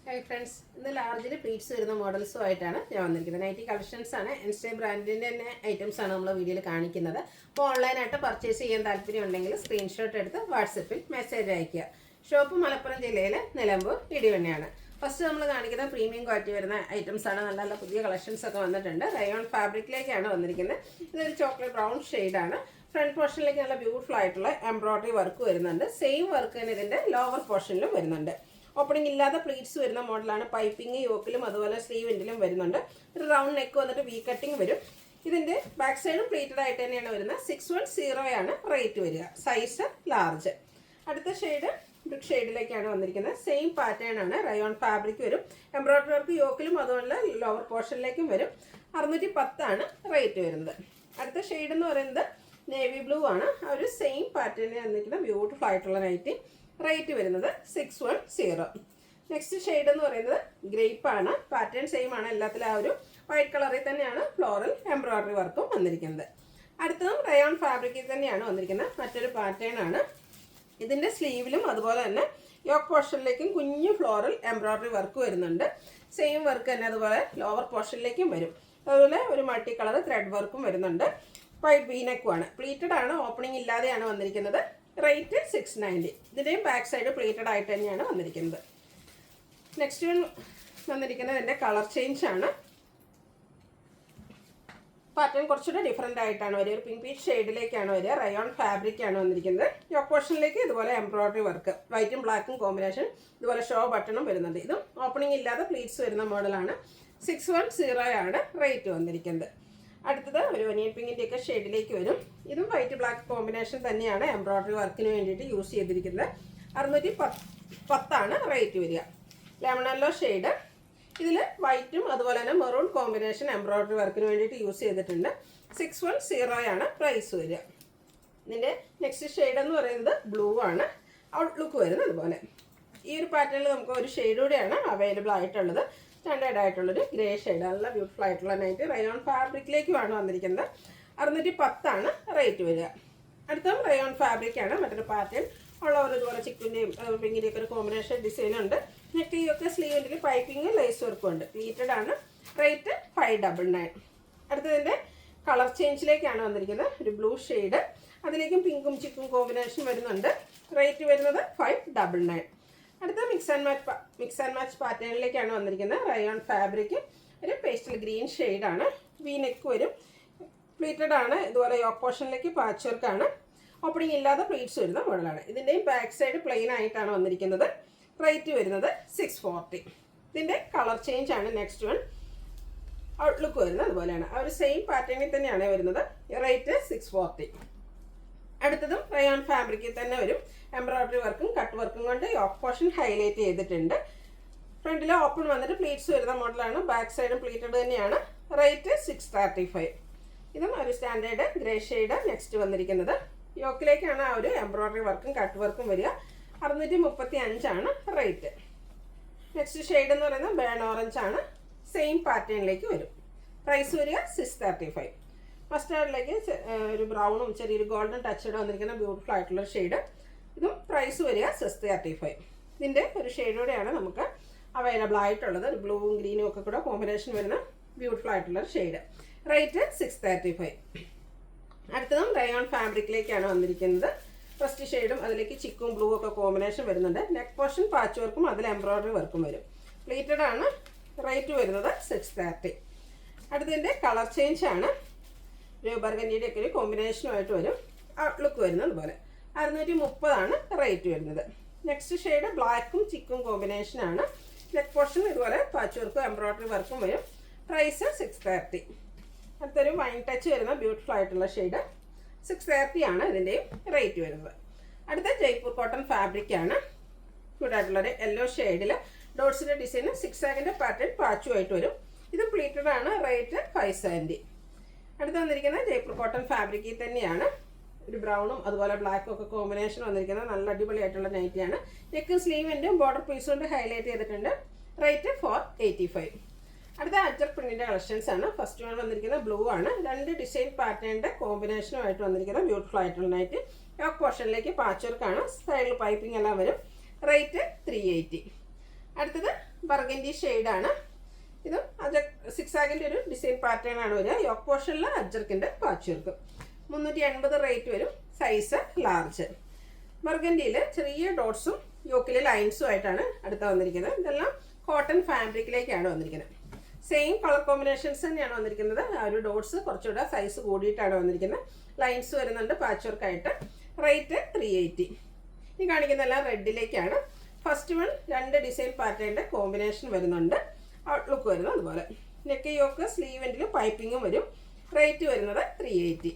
Hi friends, ഇന്ന് ലാർജിൽ pleats വരുന്ന മോഡൽസുമായിട്ടാണ് ഞാൻ വന്നിരിക്കുന്നത്. നൈറ്റി കളക്ഷൻസ് ആണ്. എൻസ്റ്റേ ബ്രാൻഡിൻ്റെ തന്നെ ഐറ്റംസ് ആണ് നമ്മൾ വീഡിയോയിൽ കാണിക്കുന്നത്. അപ്പോൾ ഓൺലൈനായിട്ട് പർച്ചേസ് ചെയ്യാൻ താല്പര്യം ഉണ്ടെങ്കിൽ സ്ക്രീൻഷോട്ട് എടുത്ത് വാട്സപ്പിൽ മെസ്സേജ് അയയ്ക്കുക. ഷോപ്പ് മലപ്പുറം ജില്ലയിലെ നിലമ്പൂർ ഇടിവണ്ണയാണ്. ഫസ്റ്റ് നമ്മൾ കാണിക്കുന്ന പ്രീമിയം ക്വാളിറ്റി വരുന്ന ഐറ്റംസ് ആണ്. നല്ല നല്ല പുതിയ കളക്ഷൻസ് ഒക്കെ വന്നിട്ടുണ്ട്. റയോൺ ഫാബ്രിക്കിലേക്കാണ് വന്നിരിക്കുന്നത്. ഇതൊരു ചോക്ലേറ്റ് ബ്രൗൺ ഷെയ്ഡാണ്. ഫ്രണ്ട് പോർഷനിലേക്ക് നല്ല ബ്യൂട്ടിഫുൾ ആയിട്ടുള്ള എംബ്രോയിഡറി വർക്ക് വരുന്നുണ്ട്. സെയിം വർക്ക് തന്നെ ഇതിൻ്റെ ലോവർ പോർഷനിലും വരുന്നുണ്ട്. ഓപ്പണിംഗ് ഇല്ലാതെ പ്ലീറ്റ്സ് വരുന്ന മോഡലാണ്. പൈപ്പിംഗ് യോക്കിലും അതുപോലെ സ്ലീവ് എൻഡിലും വരുന്നുണ്ട്. ഒരു റൗണ്ട് നെക്ക് വന്നിട്ട് വി കട്ടിങ് വരും. ഇതിൻ്റെ ബാക്ക് സൈഡും പ്ലീറ്റഡ് ആയിട്ട് തന്നെയാണ് വരുന്നത്. 610 ആണ് റേറ്റ് വരിക. Size large. അടുത്ത ഷെയ്ഡ് ബ്രിക്ക് ഷെയ്ഡിലേക്കാണ് വന്നിരിക്കുന്നത്. സെയിം പാറ്റേൺ ആണ്. റയോൺ ഫാബ്രിക് വരും. എംബ്രോയിഡറി വർക്ക് യോക്കിലും അതുപോലെ ലോവർ പോർഷനിലേക്കും വരും. 610 ആണ് റേറ്റ് വരുന്നത്. അടുത്ത ഷെയ്ഡ് എന്ന് പറയുന്നത് നേവി ബ്ലൂ ആണ്. ഒരു സെയിം പാറ്റേണിൽ വന്നിരിക്കുന്ന ബ്യൂട്ടിഫുൾ ആയിട്ടുള്ള നൈറ്റി. റേറ്റ് വരുന്നത് 610. നെക്സ്റ്റ് ഷെയ്ഡ് എന്ന് പറയുന്നത് ഗ്രേപ്പ് ആണ്. പാറ്റേൺ സെയിം ആണ്. എല്ലാത്തിലും ആ ഒരു വൈറ്റ് കളറിൽ തന്നെയാണ് ഫ്ലോറൽ എംബ്രോയിഡറി വർക്കും വന്നിരിക്കുന്നത്. അടുത്തതും റയോൺ ഫാബ്രിക്കിൽ തന്നെയാണ് വന്നിരിക്കുന്നത്. മറ്റൊരു പാറ്റേൺ ആണ്. ഇതിൻ്റെ സ്ലീവിലും അതുപോലെ തന്നെ യോക്ക് പോർഷനിലേക്കും കുഞ്ഞു ഫ്ലോറൽ എംബ്രോയിഡറി വർക്ക് വരുന്നുണ്ട്. സെയിം വർക്ക് തന്നെ അതുപോലെ ലോവർ പോർഷനിലേക്കും വരും. അതുപോലെ ഒരു മൾട്ടി കളർ ത്രെഡ് വർക്കും വരുന്നുണ്ട്. വൈറ്റ് വീനെക്കുമാണ്. പ്ലീറ്റഡ് ആണ്. ഓപ്പണിംഗ് ഇല്ലാതെയാണ് വന്നിരിക്കുന്നത്. റേറ്റ് 690. ഇതിൻ്റെയും ബാക്ക് സൈഡ് പ്ലേറ്റഡ് ആയിട്ട് തന്നെയാണ് വന്നിരിക്കുന്നത്. നെക്സ്റ്റ് വന്നിരിക്കുന്നത് ഇതിൻ്റെ കളർ ചേഞ്ച് ആണ്. പാറ്റേൺ കുറച്ചുകൂടെ ഡിഫറെൻ്റ് ആയിട്ടാണ് വരിക. ഒരു പിങ്ക് പീച്ച് ഷെയ്ഡിലേക്കാണ് വരിക. റയോൺ ഫാബ്രിക് ആണ് വന്നിരിക്കുന്നത്. യോക്ക് പോർഷനിലേക്ക് ഇതുപോലെ എംബ്രോയിഡറി വർക്ക് വൈറ്റും ബ്ലാക്കും കോമ്പിനേഷൻ. ഇതുപോലെ ഷോ ബട്ടണും വരുന്നുണ്ട്. ഇതും ഓപ്പണിംഗ് ഇല്ലാതെ പ്ലീറ്റ്സ് വരുന്ന മോഡലാണ്. 610 ആണ് റേറ്റ് വന്നിരിക്കുന്നത്. അടുത്തത് ഒരു ഒനിയൻ പിങ്കിൻ്റെയൊക്കെ ഷെയ്ഡിലേക്ക് വരും. ഇതും വൈറ്റ് ബ്ലാക്ക് കോമ്പിനേഷൻ തന്നെയാണ് എംബ്രോയിഡറി വർക്കിന് വേണ്ടിയിട്ട് യൂസ് ചെയ്തിരിക്കുന്നത്. 610 ആണ് റേറ്റ് വരിക. Lemon yellow shade. ഇതിൽ വൈറ്റും അതുപോലെ തന്നെ മെറൂൺ കോമ്പിനേഷൻ എംബ്രോയിഡറി വർക്കിന് വേണ്ടിയിട്ട് യൂസ് ചെയ്തിട്ടുണ്ട്. 610 ആണ് പ്രൈസ് വരിക. ഇതിൻ്റെ നെക്സ്റ്റ് ഷെയ്ഡ് എന്ന് പറയുന്നത് ബ്ലൂ ആണ്. ഔട്ട്ലുക്ക് വരുന്നത് അതുപോലെ. ഈ ഒരു പാറ്റേണിൽ നമുക്ക് ഒരു ഷെയ്ഡ് കൂടെയാണ് അവൈലബിൾ ആയിട്ടുള്ളത്. സ്റ്റാൻഡേർഡ് ആയിട്ടുള്ളൊരു ഗ്രേ ഷെയ്ഡ്. നല്ല ബ്യൂട്ടിഫുൾ ആയിട്ടുള്ള നൈറ്റ്. റയോൺ ഫാബ്രിക്കിലേക്കുമാണ് വന്നിരിക്കുന്നത്. 610 ആണ് റേറ്റ് വരിക. അടുത്ത റയോൺ ഫാബ്രിക്കാണ്. മറ്റൊരു പാറ്റേൺ ഉള്ളവർ ഇതുപോലെ ചിക്കിൻ്റെയും പിങ്കിൻ്റെയൊക്കെ ഒരു കോമ്പിനേഷൻ ഡിസൈൻ ഉണ്ട്. നെക്കിയൊക്കെ സ്ലീവിൻ്റെ പൈപ്പിംഗ് ലേസ് വർക്കും ഉണ്ട്. പ്ലീറ്റഡ് ആണ്. റേറ്റ് 599. അടുത്തതിൻ്റെ കളർ ചേഞ്ചിലേക്കാണ് വന്നിരിക്കുന്നത്. ഒരു ബ്ലൂ ഷെയ്ഡ്. അതിലേക്കും പിങ്കും ചിക്കും കോമ്പിനേഷൻ വരുന്നുണ്ട്. റേറ്റ് വരുന്നത് 599. അടുത്ത മിക്സ് ആൻഡ് മാച്ച് പാറ്റേണിലേക്കാണ് വന്നിരിക്കുന്നത്. റയോൺ ഫാബ്രിക് ഒരു പേസ്റ്റൽ ഗ്രീൻ ഷെയ്ഡാണ്. വി നെക്ക് വരും. പ്ലീറ്റഡ് ആണ്. ഇതുപോലെ യോക്ക് പോർഷനിലേക്ക് പാച്ച് വർക്കാണ്. ഓപ്പണിംഗ് ഇല്ലാതെ പ്ലീറ്റ്സ് വരുന്ന മോഡലാണ്. ഇതിൻ്റെയും ബാക്ക് സൈഡ് പ്ലെയിൻ ആയിട്ടാണ് വന്നിരിക്കുന്നത്. റേറ്റ് വരുന്നത് 640. ഇതിൻ്റെ കളർ ചേഞ്ച് ആണ് നെക്സ്റ്റ് വൺ. ഔട്ട്ലുക്ക് വരുന്നത് അതുപോലെയാണ്. ആ ഒരു സെയിം പാറ്റേണിൽ തന്നെയാണ് വരുന്നത്. റേറ്റ് 640. അടുത്തതും റയോൺ ഫാബ്രിക്കിൽ തന്നെ വരും. എംബ്രോയിഡറി വർക്കും കട്ട് വർക്കും കൊണ്ട് യോക്ക് പോർഷൻ ഹൈലൈറ്റ് ചെയ്തിട്ടുണ്ട്. ഫ്രണ്ടിൽ ഓപ്പൺ വന്നിട്ട് പ്ലീറ്റ്സ് വരുന്ന മോഡലാണ്. ബാക്ക് സൈഡും പ്ലീറ്റഡ് തന്നെയാണ്. റേറ്റ് 635. ഇതും ഒരു സ്റ്റാൻഡേർഡ് ഗ്രേ ഷെയ്ഡ് നെക്സ്റ്റ് വന്നിരിക്കുന്നത്. യോക്കിലേക്കാണ് ആ ഒരു എംബ്രോയിഡറി വർക്കും കട്ട് വർക്കും വരിക. 635 ആണ് റേറ്റ്. നെക്സ്റ്റ് ഷെയ്ഡ് എന്ന് പറയുന്നത് ബേൺ ഓറഞ്ച് ആണ്. സെയിം പാറ്റേണിലേക്ക് വരും. പ്രൈസ് വരിക 635. മസ്റ്റാർഡിലേക്ക് ഒരു ബ്രൗണും ചെറിയൊരു ഗോൾഡൻ ടച്ചോടെ വന്നിരിക്കുന്ന ബ്യൂട്ടിഫുൾ ആയിട്ടുള്ള ഷെയ്ഡ്. ഇതും പ്രൈസ് വരിക 635. ഇതിൻ്റെ ഒരു ഷെയ്ഡോടെയാണ് നമുക്ക് അവൈലബിൾ ആയിട്ടുള്ളത്. ഒരു ബ്ലൂവും ഗ്രീനും ഒക്കെ കൂടെ കോമ്പിനേഷൻ വരുന്ന ബ്യൂട്ടിഫുൾ ആയിട്ടുള്ള ഷെയ്ഡ്. റേറ്റ് 635. അടുത്തതും റയോൺ ഫാബ്രിക്കിലേക്കാണ് വന്നിരിക്കുന്നത്. ഫസ്റ്റ് ഷെയ്ഡും അതിലേക്ക് ചിക്കും ബ്ലൂ ഒക്കെ കോമ്പിനേഷൻ വരുന്നുണ്ട്. നെക്ക് പോർഷൻ പാച്ച് വർക്കും അതിൽ എംബ്രോയിഡറി വർക്കും വരും. പ്ലീറ്റഡ് ആണ്. റേറ്റ് വരുന്നത് 630. അടുത്തതിൻ്റെ കളർ ചേഞ്ച് ആണ്. ഒരു ബർഗൻഡിയുടെ ഒക്കെ ഒരു കോമ്പിനേഷനുമായിട്ട് വരും. ഔട്ട്ലുക്ക് വരുന്നത് അതുപോലെ. 630 ആണ് റേറ്റ് വരുന്നത്. നെക്സ്റ്റ് ഷെയ്ഡ് ബ്ലാക്കും ചിക്കും കോമ്പിനേഷനാണ്. നെക്ക് പോർഷൻ ഇതുപോലെ പാച്ച് വർക്കും എംബ്രോയിഡറി വർക്കും വരും. പ്രൈസ് 630. അടുത്തൊരു വൈൻ ടച്ച് വരുന്ന ബ്യൂട്ടിഫുൾ ആയിട്ടുള്ള ഷെയ്ഡ്. 630 ആണ് ഇതിൻ്റെയും റേറ്റ് വരുന്നത്. അടുത്ത ജയ്പൂർ കോട്ടൺ ഫാബ്രിക്കാണ്. ക്യൂട്ടായിട്ടുള്ളൊരു യെല്ലോ ഷെയ്ഡിൽ ഡോട്ട്സിൻ്റെ ഡിസൈൻ 6 പാറ്റേൺ പാച്ചുമായിട്ട് വരും. ഇത് പ്ലീറ്റഡ് ആണ്. റേറ്റ് 570. അടുത്ത് വന്നിരിക്കുന്നത് ജയ്പൂർ കോട്ടൺ ഫാബ്രിക്കിൽ തന്നെയാണ്. ഒരു ബ്രൗണും അതുപോലെ ബ്ലാക്കും ഒക്കെ കോമ്പിനേഷൻ വന്നിരിക്കുന്നത് നല്ല അടിപൊളിയായിട്ടുള്ള നൈറ്റിയാണ്. നെക്കും സ്ലീവിൻ്റെയും ബോർഡർ പീസ് കൊണ്ട് ഹൈലൈറ്റ് ചെയ്തിട്ടുണ്ട്. റേറ്റ് 485. അടുത്ത അജർ പ്രിന്റിൻ്റെ കളക്ഷൻസ് ആണ്. ഫസ്റ്റ് വൺ വന്നിരിക്കുന്നത് ബ്ലൂ ആണ്. 2 ഡിസൈൻ പാറ്റേണിൻ്റെ കോമ്പിനേഷനുമായിട്ട് വന്നിരിക്കുന്ന ബ്യൂട്ടിഫുൾ ആയിട്ടുള്ള നൈറ്റ്. യോക്ക് പോർഷനിലേക്ക് പാച്ച് വർക്കാണ്. സൈഡിൽ പൈപ്പിംഗ് എല്ലാം വരും. റേറ്റ് 380. അടുത്തത് ബർഗൻഡി ഷെയ്ഡാണ്. ഇത് സിക്സാഗിൻ്റെ ഒരു ഡിസൈൻ പാറ്റേൺ ആണ് വരിക. യോക്ക് പോർഷനിൽ അജ്രക്കിൻ്റെ പാച്ച് വർക്ക്. 380 റേറ്റ് വരും. Size large. ബർഗൻഡിയിൽ ചെറിയ ഡോട്ട്സും യോക്കിലെ ലൈൻസും ആയിട്ടാണ് അടുത്ത വന്നിരിക്കുന്നത്. ഇതെല്ലാം കോട്ടൺ ഫാബ്രിക്കിലേക്കാണ് വന്നിരിക്കുന്നത്. സെയിം കളർ കോമ്പിനേഷൻസ് തന്നെയാണ് വന്നിരിക്കുന്നത്. ആ ഒരു ഡോട്ട്സ് കുറച്ചുകൂടെ സൈസ് കൂടിയിട്ടാണ് വന്നിരിക്കുന്നത്. ലൈൻസ് വരുന്നുണ്ട് പാച്ച് വർക്കായിട്ട്. റേറ്റ് 380. ഈ കാണിക്കുന്നതെല്ലാം റെഡിലേക്കാണ്. ഫസ്റ്റ് വൺ 2 ഡിസൈൻ പാറ്റേണിൻ്റെ കോമ്പിനേഷൻ വരുന്നുണ്ട്. ഔട്ട്ലുക്ക് വരുന്നത് അതുപോലെ. നെക്ക് യോക്ക് സ്ലീവെൻറ്റിൽ പൈപ്പിങ്ങും വരും. റേറ്റ് വരുന്നത് 380.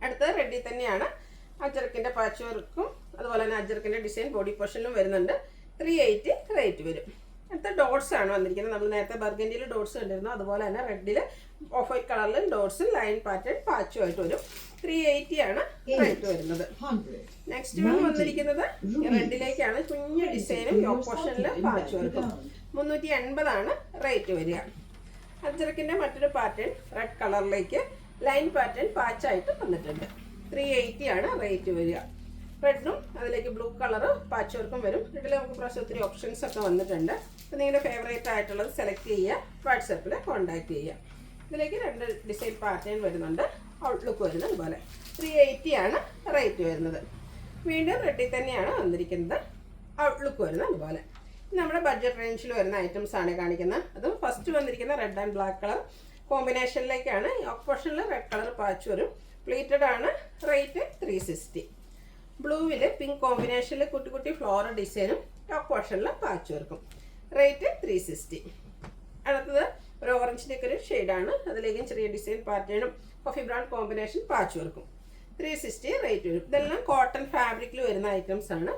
അടുത്തത് റെഡിൽ തന്നെയാണ്. അജ്രക്കിൻ്റെ പാച്ച് വർക്കും അതുപോലെ തന്നെ അജ്രക്കിൻ്റെ ഡിസൈൻ ബോഡി പോർഷനിലും വരുന്നുണ്ട്. 380 റേറ്റ് വരും. അടുത്ത ഡോട്ട്സ് ആണ് വന്നിരിക്കുന്നത്. നമ്മൾ നേരത്തെ ബർഗൻഡിയിൽ ഡോട്ട്സ് കണ്ടിരുന്നു. അതുപോലെ തന്നെ റെഡിൽ ഓഫ് വൈറ്റ് കളറിൽ ഡോട്ട്സും ലൈൻ പാറ്റേൺ പാച്ചും ആയിട്ട് വരും. 380 ആണ് റേറ്റ് വരുന്നത്. നെക്സ്റ്റ് വൺ വന്നിരിക്കുന്നത് റെഡിലേക്കാണ്. കുഞ്ഞു ഡിസൈനും യോക്ക് പോർഷനിൽ പാച്ച് വർക്കും. 380 ആണ് റേറ്റ് വരിക. അജ്രക്കിൻ്റെ മറ്റൊരു പാറ്റേൺ റെഡ് കളറിലേക്ക് ലൈൻ പാറ്റേൺ പാച്ചായിട്ട് വന്നിട്ടുണ്ട്. 380 ആണ് റേറ്റ് വരിക. റെഡും അതിലേക്ക് ബ്ലൂ കളറ് പാച്ച് വർക്കും വരും. ഇതിൽ നമുക്ക് പ്രാവശ്യം ഒത്തിരി ഓപ്ഷൻസ് ഒക്കെ വന്നിട്ടുണ്ട്. അപ്പോൾ നിങ്ങളുടെ ഫേവറേറ്റ് ആയിട്ടുള്ളത് സെലക്ട് ചെയ്യുക. വാട്സപ്പിൽ കോൺടാക്ട് ചെയ്യുക. ഇതിലേക്ക് 2 ഡിസൈൻ പാറ്റേൺ വരുന്നുണ്ട്. ഔട്ട്ലുക്ക് വരുന്നത് അതുപോലെ. 380 ആണ് റേറ്റ് വരുന്നത്. വീണ്ടും റെഡിൽ തന്നെയാണ് വന്നിരിക്കുന്നത്. ഔട്ട്ലുക്ക് വരുന്നത് അതുപോലെ. നമ്മുടെ ബഡ്ജറ്റ് റേഞ്ചിൽ വരുന്ന ഐറ്റംസ് ആണ് കാണിക്കുന്നത്. അതും ഫസ്റ്റ് വന്നിരിക്കുന്ന റെഡ് ആൻഡ് ബ്ലാക്ക് കളർ കോമ്പിനേഷനിലേക്കാണ്. യോക്ക് പോർഷനിൽ റെഡ് കളർ പാച്ച് വരും. പ്ലീറ്റഡ് ആണ്. റേറ്റ് 360. ബ്ലൂവിൽ പിങ്ക് കോമ്പിനേഷനിൽ കുട്ടി കുട്ടി ഫ്ലോറൽ ഡിസൈനും യോക്ക് പോർഷനിൽ പാച്ച് വർക്കും. റേറ്റ് 360. അടുത്തത് ഒരു ഓറഞ്ചിൻ്റെ ഒക്കെ ഒരു ഷെയ്ഡാണ്. അതിലേക്കും ചെറിയ ഡിസൈൻ പാറ്റേണും കോഫി ബ്രൗൺ കോമ്പിനേഷൻ പാച്ച് വർക്കും. 360 റേറ്റ് വരും. ഇതെല്ലാം കോട്ടൺ ഫാബ്രിക്കിൽ വരുന്ന ഐറ്റംസ് ആണ്.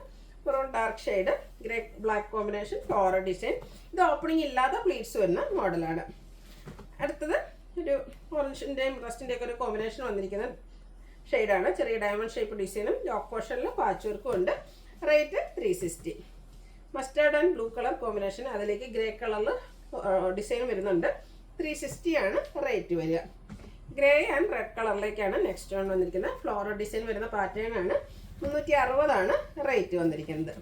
Brown dark shade grey black combination floral design. ഇത് ഓപ്പണിംഗ് ഇല്ലാതെ പ്ലീറ്റ്സ് വരുന്ന മോഡലാണ്. അടുത്തത് ഒരു ഓറഞ്ചിൻ്റെയും റസ്റ്റിൻ്റെയൊക്കെ ഒരു കോമ്പിനേഷൻ വന്നിരിക്കുന്ന ഷെയ്ഡാണ്. ചെറിയ ഡയമണ്ട് ഷേപ്പ് ഡിസൈനും യോക്ക് പോർഷനിൽ പാച്ച് വർക്കും ഉണ്ട്. Rate 360. Mustard and blue colour combination അതിലേക്ക് ഗ്രേ കളറിൽ ഡിസൈൻ വരുന്നുണ്ട്. 360 ആണ് റേറ്റ് വരിക. ഗ്രേ ആൻഡ് റെഡ് കളറിലേക്കാണ് നെക്സ്റ്റ് വൺ വന്നിരിക്കുന്നത്. ഫ്ലോറൽ ഡിസൈൻ വരുന്ന പാറ്റേൺ ആണ്. 360 ആണ് റേറ്റ് വന്നിരിക്കുന്നത്.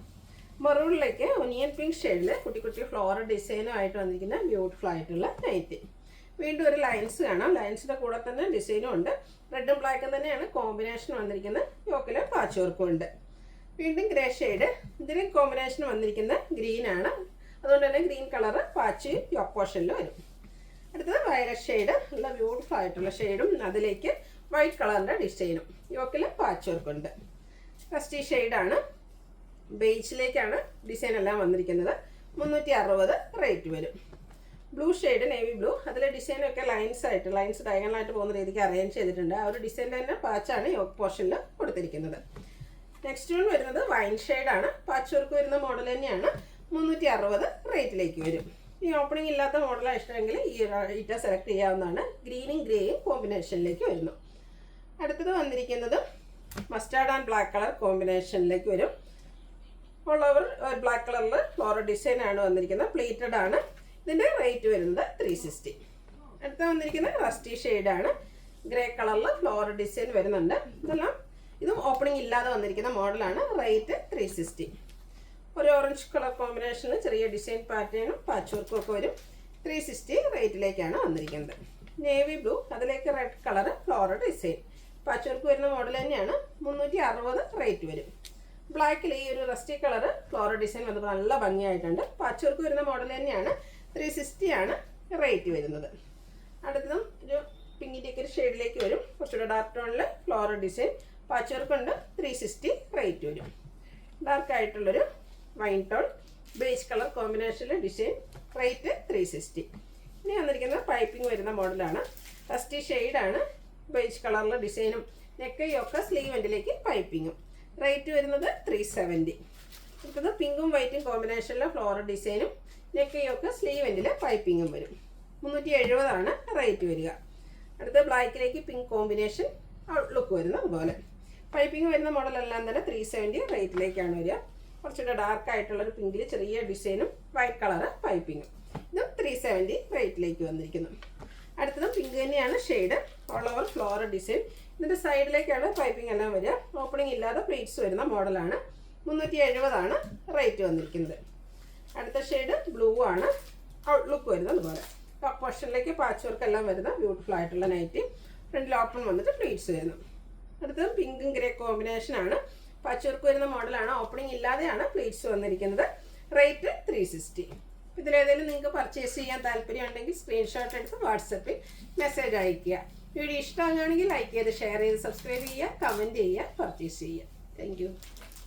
മെറൂണിലേക്ക് ഒനിയൻ പിങ്ക് ഷെയ്ഡിൽ കുട്ടി കുട്ടി ഫ്ലോറൽ ഡിസൈനും ആയിട്ട് വന്നിരിക്കുന്ന ബ്യൂട്ടിഫുൾ ആയിട്ടുള്ള നൈറ്റി. വീണ്ടും ഒരു ലൈൻസ് കാണാം. ലൈൻസിൻ്റെ കൂടെ തന്നെ ഡിസൈനും ഉണ്ട്. റെഡും ബ്ലാക്കും തന്നെയാണ് കോമ്പിനേഷൻ വന്നിരിക്കുന്നത്. യോക്കിൽ പാച്ച് വർക്കും ഉണ്ട്. വീണ്ടും ഗ്രേ ഷെയ്ഡ്. ഇതിന് കോമ്പിനേഷൻ വന്നിരിക്കുന്നത് ഗ്രീൻ ആണ്. അതുകൊണ്ട് തന്നെ ഗ്രീൻ കളറ് പാച്ച് യോക്ക് പോർഷനിൽ വരും. അടുത്തത് വയലറ്റ് ഷെയ്ഡ്. നല്ല ബ്യൂട്ടിഫുൾ ആയിട്ടുള്ള ഷെയ്ഡും അതിലേക്ക് വൈറ്റ് കളറിൻ്റെ ഡിസൈനും യോക്കിൽ പാച്ച് വർക്കുണ്ട്. ഫസ്റ്റ് ഷെയ്ഡാണ്. ബേജിലേക്കാണ് ഡിസൈൻ എല്ലാം വന്നിരിക്കുന്നത്. 360 റേറ്റ് വരും. Blue shade navy blue. അതിലെ ഡിസൈനൊക്കെ ലൈൻസ് ഡയഗണലായിട്ട് പോകുന്ന രീതിക്ക് അറേഞ്ച് ചെയ്തിട്ടുണ്ട്. ആ ഒരു ഡിസൈനിൽ തന്നെ പാച്ചാണ് യോക്ക് പോർഷനിൽ കൊടുത്തിരിക്കുന്നത്. നെക്സ്റ്റ് വൺ വരുന്നത് വൈൻ ഷെയ്ഡാണ്. പാച്ച് വർക്ക് വരുന്ന മോഡൽ തന്നെയാണ്. 360 റേറ്റിലേക്ക് വരും. ഈ ഓപ്പണിംഗ് ഇല്ലാത്ത മോഡലാണ് ഇഷ്ടമെങ്കിൽ ഈ ഇറ്റ സെലക്ട് ചെയ്യാവുന്നതാണ്. ഗ്രീനും ഗ്രേയും കോമ്പിനേഷനിലേക്ക് വരുന്നു. അടുത്തത് വന്നിരിക്കുന്നത് മസ്റ്റാർഡ് ആൻഡ് ബ്ലാക്ക് കളർ കോമ്പിനേഷനിലേക്ക് വരും. ഓൾ ഓവർ ബ്ലാക്ക് കളറിൽ ഫ്ലോറൽ ഡിസൈൻ ആണ് വന്നിരിക്കുന്നത്. പ്ലീറ്റഡ് ആണ്. ഇതിൻ്റെ റേറ്റ് വരുന്നത് 360. അടുത്ത വന്നിരിക്കുന്നത് റസ്റ്റി ഷെയ്ഡാണ്. ഗ്രേ കളറിൽ ഫ്ലോറൽ ഡിസൈൻ വരുന്നുണ്ട്. ഇതും ഓപ്പണിംഗ് ഇല്ലാതെ വന്നിരിക്കുന്ന മോഡലാണ്. റേറ്റ് 360. ഒരു ഓറഞ്ച് കളർ കോമ്പിനേഷനിൽ ചെറിയ ഡിസൈൻ പാറ്റേണും പാച്ച് വർക്കും ഒക്കെ വരും. 360 റേറ്റിലേക്കാണ് വന്നിരിക്കുന്നത്. നേവി ബ്ലൂ അതിലേക്ക് red colour floral design patch work വരുന്ന മോഡൽ തന്നെയാണ്. 360 റേറ്റ് വരും. ബ്ലാക്കിൽ ഈ ഒരു റസ്റ്റി കളർ ഫ്ലോറൽ ഡിസൈൻ വന്നപ്പോൾ നല്ല ഭംഗിയായിട്ടുണ്ട്. പാച്ച് വർക്ക് വരുന്ന മോഡൽ തന്നെയാണ്. 360 ആണ് റേറ്റ് വരുന്നത്. അടുത്തതും ഒരു പിങ്കിൻ്റെയൊക്കെ ഒരു ഷെയ്ഡിലേക്ക് വരും. കുറച്ചുകൂടെ ഡാർക്ക് ടോണിൽ ഫ്ലോറൽ ഡിസൈൻ പാച്ച് വർക്ക് ഉണ്ട്. 360 റേറ്റ് വരും. ഡാർക്ക് ആയിട്ടുള്ളൊരു വൈൻ ടോൺ ബേജ് കളർ കോമ്പിനേഷനിൽ ഡിസൈൻ. റേറ്റ് 360. ഇനി വന്നിരിക്കുന്നത് പൈപ്പിംഗ് വരുന്ന മോഡലാണ്. റസ്റ്റി ഷെയ്ഡാണ്. ബേജ് കളറിലെ ഡിസൈനും നെക്കയൊക്കെ സ്ലീവ് എൻഡിലേക്ക് പൈപ്പിങ്ങും. റേറ്റ് വരുന്നത് 370. അടുത്തത് പിങ്കും വൈറ്റും കോമ്പിനേഷനിലെ ഫ്ലോറൽ ഡിസൈനും നെക്കയൊക്കെ സ്ലീവ് എൻഡിൽ പൈപ്പിങ്ങും വരും. 370 ആണ് റേറ്റ് വരിക. അടുത്ത ബ്ലാക്കിലേക്ക് പിങ്ക് കോമ്പിനേഷൻ ഔട്ട്ലുക്ക് വരുന്ന അതുപോലെ. പൈപ്പിംഗ് വരുന്ന മോഡലെല്ലാം തന്നെ 370 റേറ്റിലേക്കാണ് വരിക. കുറച്ചുകൂടെ ഡാർക്ക് ആയിട്ടുള്ളൊരു പിങ്കിൽ ചെറിയ ഡിസൈനും വൈറ്റ് കളറ് പൈപ്പിങ്ങും. ഇതും 370 റേറ്റിലേക്ക് വന്നിരിക്കുന്നു. അടുത്തതും പിങ്ക് തന്നെയാണ് shade. All over floral design. ഇതിൻ്റെ സൈഡിലേക്കാണ് പൈപ്പിംഗ് എല്ലാം വരിക. ഓപ്പണിംഗ് ഇല്ലാതെ പ്ലേറ്റ്സ് വരുന്ന മോഡലാണ്. 370 ആണ് റേറ്റ് വന്നിരിക്കുന്നത്. അടുത്ത ഷെയ്ഡ് ബ്ലൂ ആണ് ഔട്ട്ലുക്ക് വരുന്നത്. അതുപോലെ ടോപ്പ് പോർഷനിലേക്ക് പാച്ച് വർക്ക് എല്ലാം വരുന്ന ബ്യൂട്ടിഫുൾ ആയിട്ടുള്ള നൈറ്റി. ഫ്രണ്ടിൽ ഓപ്പൺ വന്നിട്ട് പ്ലീറ്റ്സ് വരുന്നു. അടുത്തത് പിങ്കും ഗ്രേ കോമ്പിനേഷൻ ആണ്. പാച്ച് വർക്ക് വരുന്ന മോഡലാണ്. ഓപ്പണിംഗ് ഇല്ലാതെയാണ് പ്ലീറ്റ്സ് വന്നിരിക്കുന്നത്. റേറ്റ് 360. ഇതിലേതെങ്കിലും നിങ്ങൾക്ക് പർച്ചേസ് ചെയ്യാൻ താല്പര്യം ഉണ്ടെങ്കിൽ സ്ക്രീൻഷോട്ട് എടുത്ത് വാട്സപ്പിൽ മെസ്സേജ് അയയ്ക്കുക. വീഡിയോ ഇഷ്ടമാകുകയാണെങ്കിൽ ലൈക്ക് ചെയ്ത് ഷെയർ ചെയ്ത് സബ്സ്ക്രൈബ് ചെയ്യുക, കമൻറ്റ് ചെയ്യുക, പർച്ചേസ് ചെയ്യുക. താങ്ക്